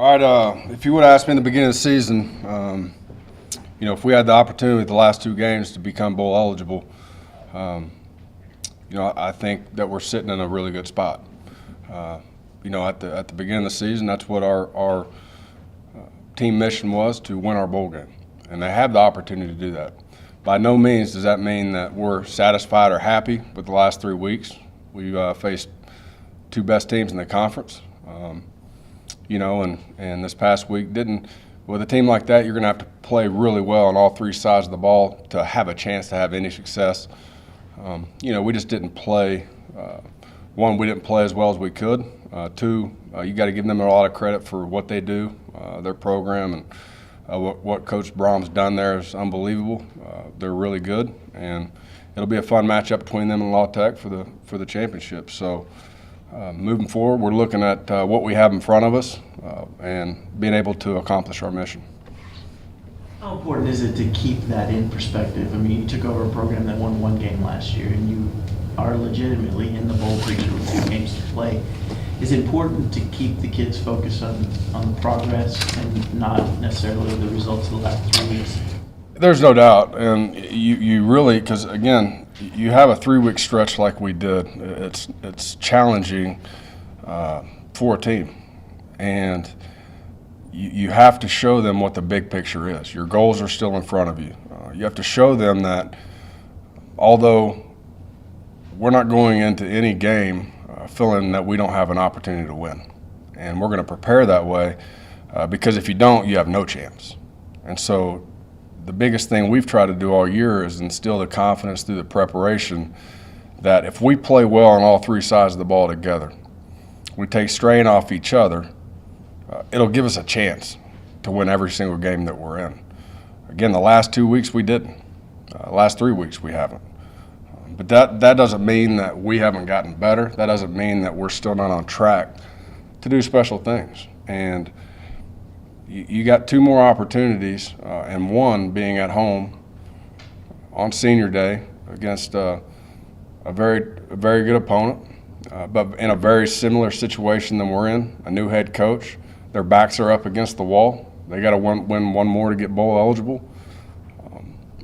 All right, if you would have asked me in the beginning of the season, if we had the opportunity the last two games to become bowl eligible, I think that we're sitting in a really good spot. At the beginning of the season, that's what our team mission was, to win our bowl game, and they have the opportunity to do that. By no means does that mean that we're satisfied or happy with the last 3 weeks. We faced two best teams in the conference, and this past week with a team like that, you're going to have to play really well on all three sides of the ball to have a chance to have any success. We just didn't play. One, we didn't play as well as we could. Two, you got to give them a lot of credit for what they do, their program, and what Coach Brom's done there is unbelievable. They're really good, and it'll be a fun matchup between them and La Tech for the championship. So moving forward, we're looking at what we have in front of us and being able to accomplish our mission. How important is it to keep that in perspective? I mean, you took over a program that won one game last year, and you are legitimately in the bowl picture with 2 games to play. Is it important to keep the kids focused on the progress and not necessarily the results of the last 3 weeks? There's no doubt, and you really, because again, you have a 3-week stretch like we did. It's challenging for a team, and you have to show them what the big picture is. Your goals are still in front of you. You have to show them that although we're not going into any game feeling that we don't have an opportunity to win, and we're going to prepare that way because if you don't, you have no chance. And so the biggest thing we've tried to do all year is instill the confidence through the preparation that if we play well on all three sides of the ball together, we take strain off each other, it'll give us a chance to win every single game that we're in. Again, the last 2 weeks we didn't. Last 3 weeks we haven't. But that doesn't mean that we haven't gotten better. That doesn't mean that we're still not on track to do special things. And you got 2 more opportunities, and one being at home on Senior Day against a very good opponent, but in a very similar situation than we're in, a new head coach. Their backs are up against the wall. They got to win one more to get bowl eligible.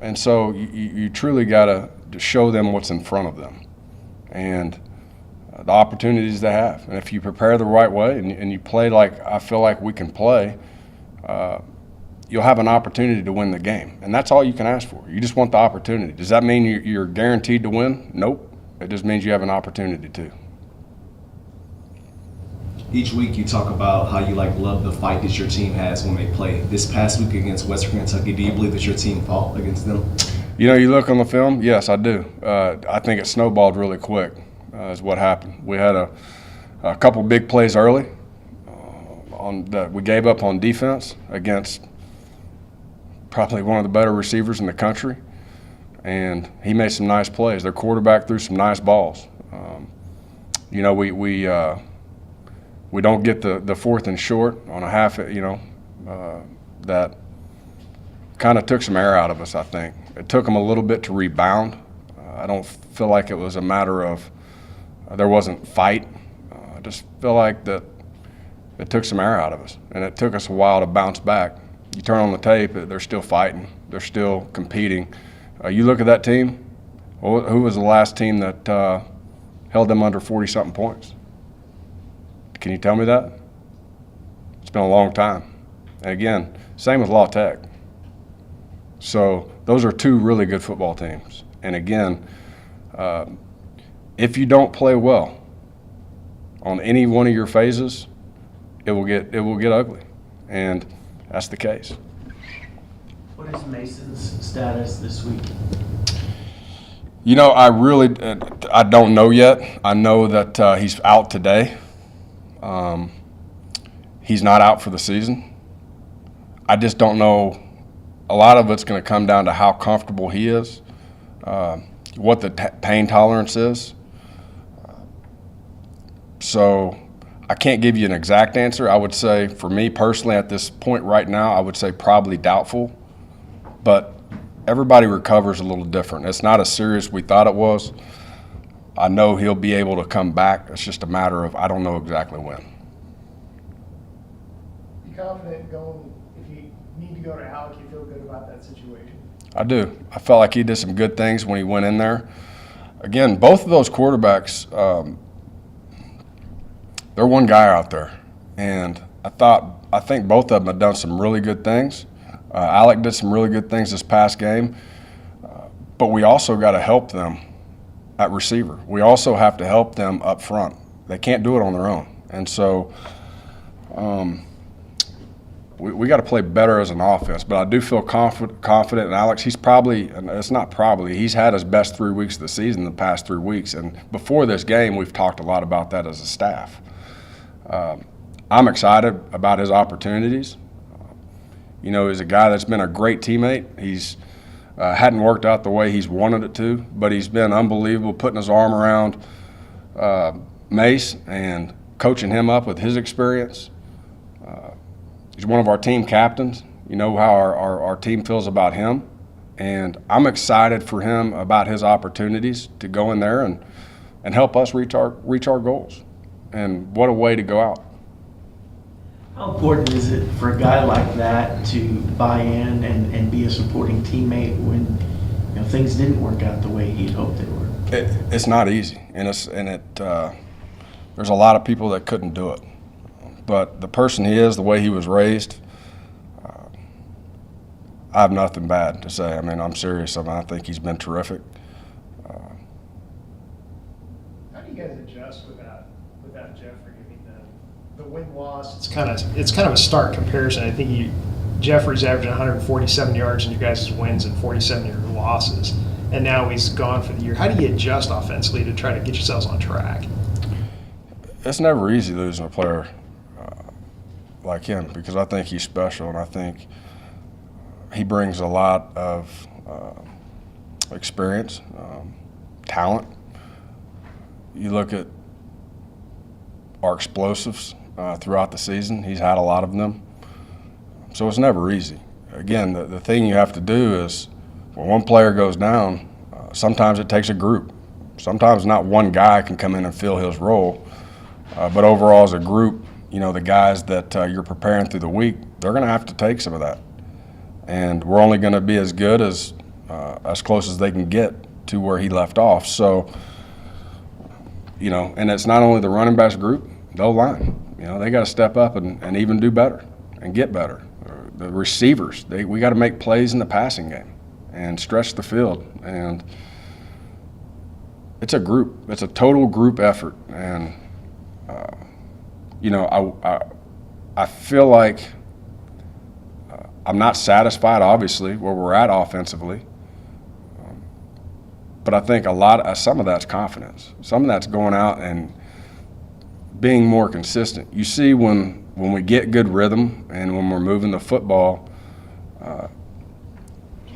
And so you truly got to show them what's in front of them and the opportunities they have. And if you prepare the right way and you play like I feel like we can play, you'll have an opportunity to win the game. And that's all you can ask for. You just want the opportunity. Does that mean you're guaranteed to win? Nope. It just means you have an opportunity to. Each week you talk about how you love the fight that your team has when they play. This past week against Western Kentucky, do you believe that your team fought against them? You look on the film, yes, I do. I think it snowballed really quick is what happened. We had a couple big plays early that we gave up on defense against probably one of the better receivers in the country, and he made some nice plays. Their quarterback threw some nice balls. We don't get the 4th and short on a half, that kind of took some air out of us, I think. It took them a little bit to rebound. I don't feel like it was a matter of there wasn't fight. I just feel like that it took some air out of us, and it took us a while to bounce back. You turn on the tape, they're still fighting. They're still competing. You look at that team, who was the last team that held them under 40-something points? Can you tell me that? It's been a long time. And again, same with La Tech. So those are 2 really good football teams. And again, if you don't play well on any one of your phases, it will get ugly. And that's the case. What is Mason's status this week? I don't know yet. I know that he's out today. He's not out for the season. I just don't know. A lot of it's going to come down to how comfortable he is, what the pain tolerance is. So I can't give you an exact answer. I would say, for me personally, at this point right now, I would say probably doubtful. But everybody recovers a little different. It's not as serious as we thought it was. I know he'll be able to come back. It's just a matter of I don't know exactly when. confident going, if you need to go to Alec, you feel good about that situation? I do. I felt like he did some good things when he went in there. Again, both of those quarterbacks, they're one guy out there. And I think both of them have done some really good things. Alec did some really good things this past game. But we also got to help them at receiver. We also have to help them up front. They can't do it on their own. And so we got to play better as an offense. But I do feel confident in Alex. He's probably, and it's not probably, he's had his best 3 weeks of the season the past 3 weeks. And before this game, we've talked a lot about that as a staff. I'm excited about his opportunities. He's a guy that's been a great teammate. He's hadn't worked out the way he's wanted it to, but he's been unbelievable putting his arm around Mace and coaching him up with his experience. He's one of our team captains. You know how our team feels about him. And I'm excited for him about his opportunities to go in there and help us reach our goals. And what a way to go out. How important is it for a guy like that to buy in and be a supporting teammate when things didn't work out the way he'd hoped they were? It's not easy, and there's a lot of people that couldn't do it. But the person he is, the way he was raised, I have nothing bad to say. I mean, I'm serious. I think he's been terrific. How do you guys adjust without Jeffrey? I mean, the win-loss, it's kind of a stark comparison. I think Jeffrey's averaging 147 yards in your guys' wins and 47 in your losses, and now he's gone for the year. How do you adjust offensively to try to get yourselves on track? It's never easy losing a player like him, because I think he's special, and I think he brings a lot of experience, talent. You look at our explosives throughout the season. He's had a lot of them. So it's never easy. Again, the thing you have to do is when one player goes down, sometimes it takes a group. Sometimes not one guy can come in and fill his role. But overall as a group, the guys that you're preparing through the week, they're going to have to take some of that. And we're only going to be as good as close as they can get to where he left off. So, and it's not only the running backs group, the O-line. They got to step up and even do better and get better. The receivers, we got to make plays in the passing game and stretch the field. And it's a group. It's a total group effort. And, I feel like I'm not satisfied, obviously, where we're at offensively. But I think some of that's confidence. Some of that's going out and being more consistent. You see when we get good rhythm and when we're moving the football,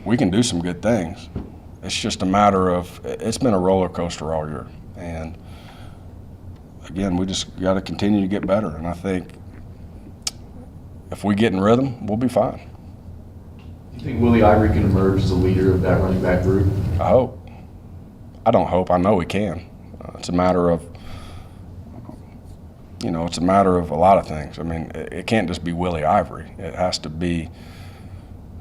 we can do some good things. It's just a matter of it's been a roller coaster all year. And, again, we just got to continue to get better. And I think if we get in rhythm, we'll be fine. Do you think Willie Ivory can emerge as a leader of that running back group? I hope. I don't hope. I know he can. It's a matter of, it's a matter of a lot of things. I mean, it can't just be Willie Ivory. It has to be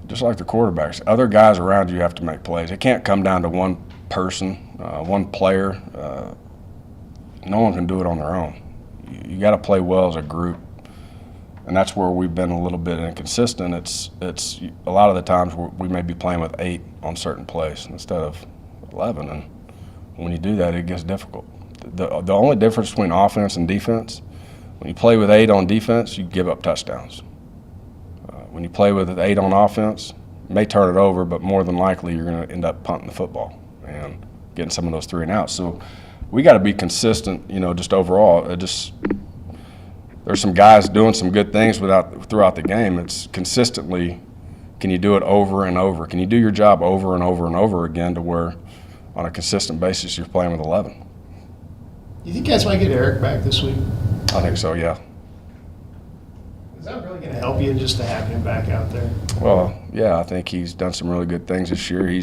just like the quarterbacks. Other guys around you have to make plays. It can't come down to one person, one player. No one can do it on their own. You got to play well as a group, and that's where we've been a little bit inconsistent. It's a lot of the times we may be playing with 8 on certain plays instead of 11, and when you do that, it gets difficult. The only difference between offense and defense, when you play with 8 on defense, you give up touchdowns. When you play with 8 on offense, you may turn it over, but more than likely you're going to end up punting the football and getting some of those 3 and outs. So we got to be consistent, just overall. There's some guys doing some good things throughout the game. It's consistently, can you do it over and over? Can you do your job over and over and over again to where on a consistent basis you're playing with 11? Do you think you guys might get Eric back this week? I think so, yeah. Is that really going to help you just to have him back out there? Well, yeah, I think he's done some really good things this year. He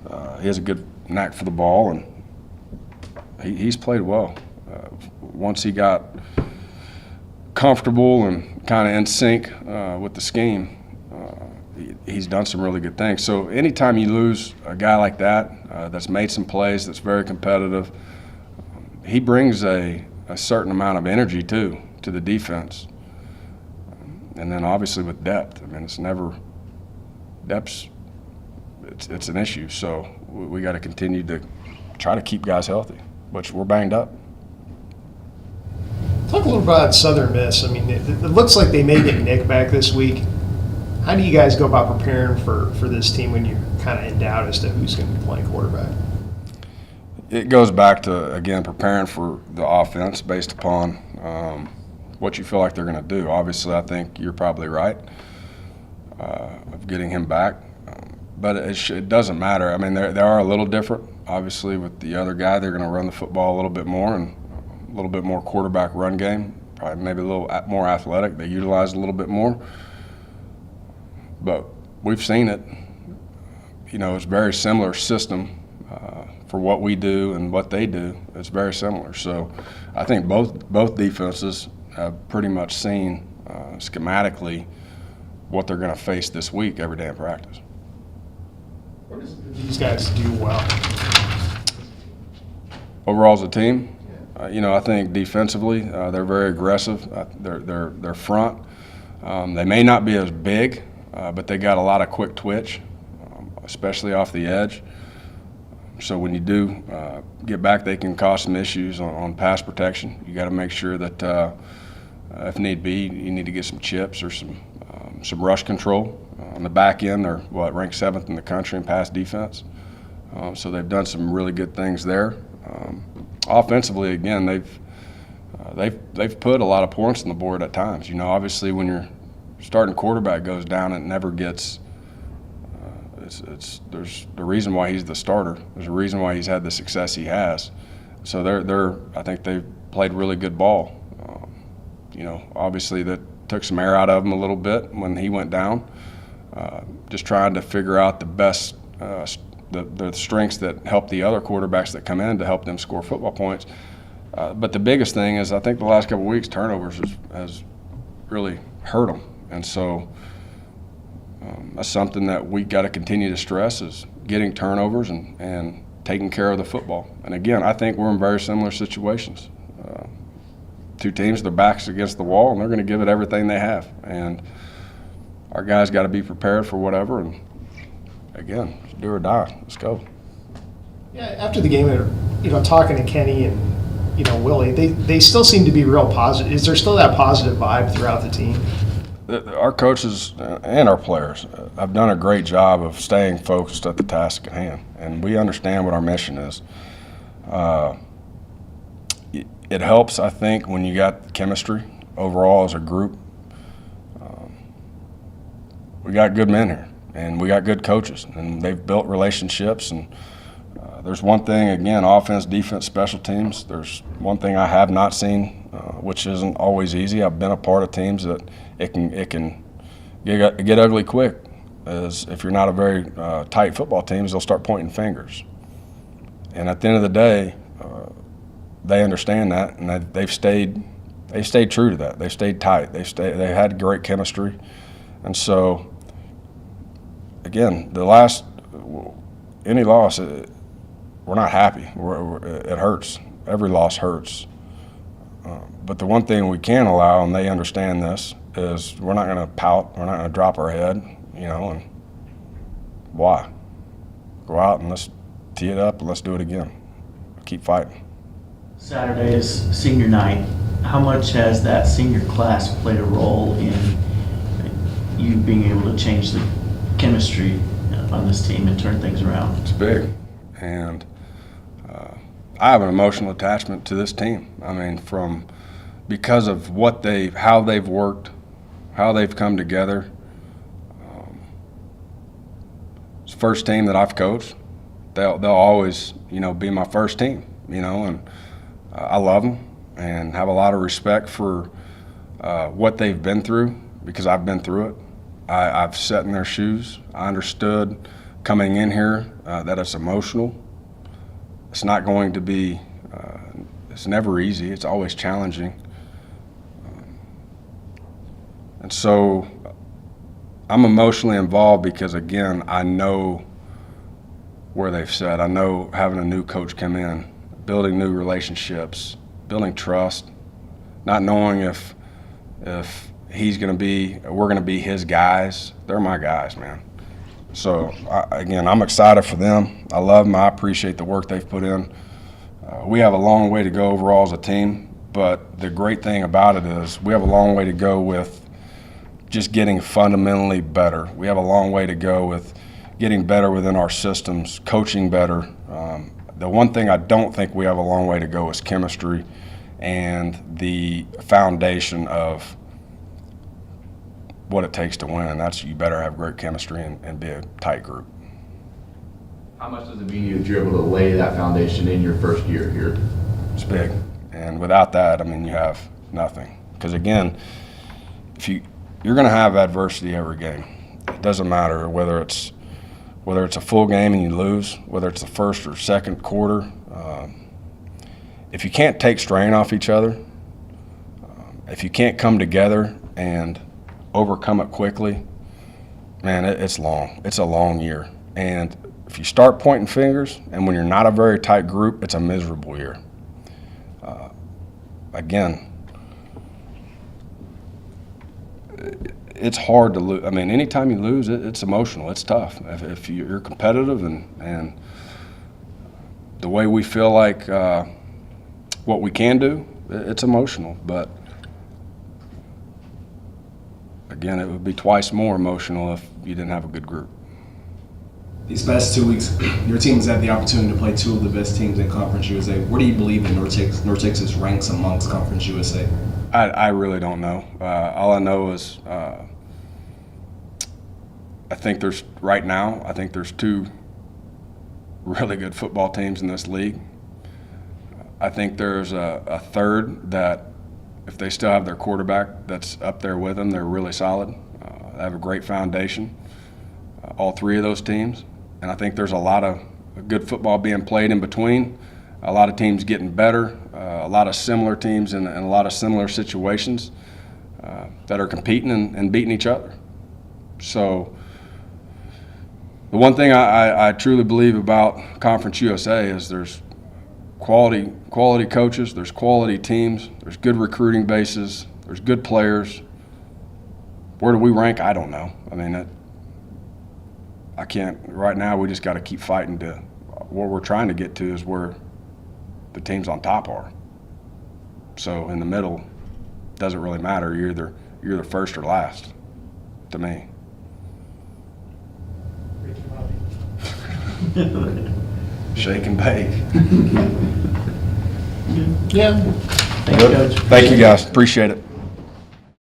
has a good knack for the ball, and he's played well. Once he got comfortable and kind of in sync with the scheme, he's done some really good things. So anytime you lose a guy like that, that's made some plays, that's very competitive, he brings a certain amount of energy too to the defense. And then obviously with depth, I mean, depth's it's an issue. So we got to continue to try to keep guys healthy, which we're banged up. Talk a little about Southern Miss. I mean, it looks like they may get Nick back this week. How do you guys go about preparing for this team when you're kind of in doubt as to who's going to be playing quarterback? It goes back to, again, preparing for the offense based upon what you feel like they're going to do. Obviously, I think you're probably right of getting him back. But it doesn't matter. I mean, they are a little different. Obviously, with the other guy, they're going to run the football a little bit more and a little bit more quarterback run game, probably maybe a little more athletic. They utilize a little bit more. But we've seen it. You know, it's a very similar system for what we do and what they do. It's very similar. So I think both defenses have pretty much seen schematically what they're going to face this week every day in practice. Where do these guys do well? Overall as a team, you know, I think defensively they're very aggressive. They're front. They may not be as big, but they got a lot of quick twitch, especially off the edge. So when you do get back, they can cause some issues on pass protection. You got to make sure that if need be, you need to get some chips or some rush control. On the back end, they're ranked 7th in the country in pass defense. So they've done some really good things there. Offensively, again, they've put a lot of points on the board at times. You know, obviously when your starting quarterback goes down, it never gets. There's the reason why he's the starter. There's a reason why he's had the success he has. So I think they've played really good ball. You know, obviously that took some air out of him a little bit when he went down. Just trying to figure out the best, the strengths that help the other quarterbacks that come in to help them score football points. But the biggest thing is I think the last couple of weeks turnovers has really hurt them, and so that's something that we got to continue to stress is getting turnovers and taking care of the football. And again, I think we're in very similar situations. Two teams, their backs against the wall, and they're going to give it everything they have. And our guys got to be prepared for whatever. And again, do or die. Let's go. Yeah, after the game, you know, talking to Kenny and Willie, they still seem to be real positive. Is there still that positive vibe throughout the team? Our coaches and our players have done a great job of staying focused at the task at hand, and we understand what our mission is. It helps, I think, when you got chemistry overall as a group. We got good men here, and we got good coaches, and they've built relationships. And there's one thing, again, offense, defense, special teams. There's one thing I have not seen, which isn't always easy. I've been a part of teams that it can get ugly quick. As if you're not a very tight football team, they'll start pointing fingers. And at the end of the day, they understand that, and they've stayed true to that. They've stayed tight. They had great chemistry, and so again, any loss, we're not happy. It hurts. Every loss hurts. But the one thing we can't allow, and they understand this, is we're not going to pout. We're not going to drop our head, and why? Go out and let's tee it up and let's do it again. Keep fighting. Saturday is senior night. How much has that senior class played a role in you being able to change the chemistry on this team and turn things around? It's big, and I have an emotional attachment to this team. I mean, because of how they've worked, how they've come together. It's the first team that I've coached. They'll always, be my first team, and I love them and have a lot of respect for what they've been through because I've been through it. I've sat in their shoes. I understood coming in here that it's emotional. It's not going to be, it's never easy. It's always challenging. And so I'm emotionally involved because, again, I know where they've said. I know having a new coach come in, building new relationships, building trust, not knowing if he's going to be, we're going to be his guys. They're my guys, man. So, again, I'm excited for them. I love them. I appreciate the work they've put in. We have a long way to go overall as a team, but the great thing about it is we have a long way to go with just getting fundamentally better. We have a long way to go with getting better within our systems, coaching better. The one thing I don't think we have a long way to go is chemistry and the foundation of what it takes to win, and that's you better have great chemistry and be a tight group. How much does it mean to you that you're able to lay that foundation in your first year here? It's big, and without that, I mean, you have nothing. Because again, if you're going to have adversity every game. It doesn't matter whether it's a full game and you lose, whether it's the first or second quarter. If you can't take strain off each other, if you can't come together and overcome it quickly, man, it's long. It's a long year. And if you start pointing fingers, and when you're not a very tight group, it's a miserable year. Again, it's hard to lose. I mean, anytime you lose, it's emotional. It's tough. If you're competitive and the way we feel like what we can do, it's emotional. But again, it would be twice more emotional if you didn't have a good group. These past 2 weeks, your team has had the opportunity to play two of the best teams in Conference USA. Where do you believe in North Texas ranks amongst Conference USA? I really don't know. All I know is I think there's two really good football teams in this league. I think there's a third that, if they still have their quarterback that's up there with them, they're really solid. They have a great foundation, all three of those teams. And I think there's a lot of good football being played in between, a lot of teams getting better, a lot of similar teams in a lot of similar situations that are competing and beating each other. So the one thing I truly believe about Conference USA is there's quality coaches, there's quality teams, there's good recruiting bases, there's good players. Where do we rank? I don't know. I mean, I can't. Right now, we just got to keep fighting to what we're trying to get to is where the teams on top are. So in the middle, doesn't really matter. You're either first or last, to me. Shake and bake. Yeah. Thank you, Coach. Thank you, guys. Appreciate it.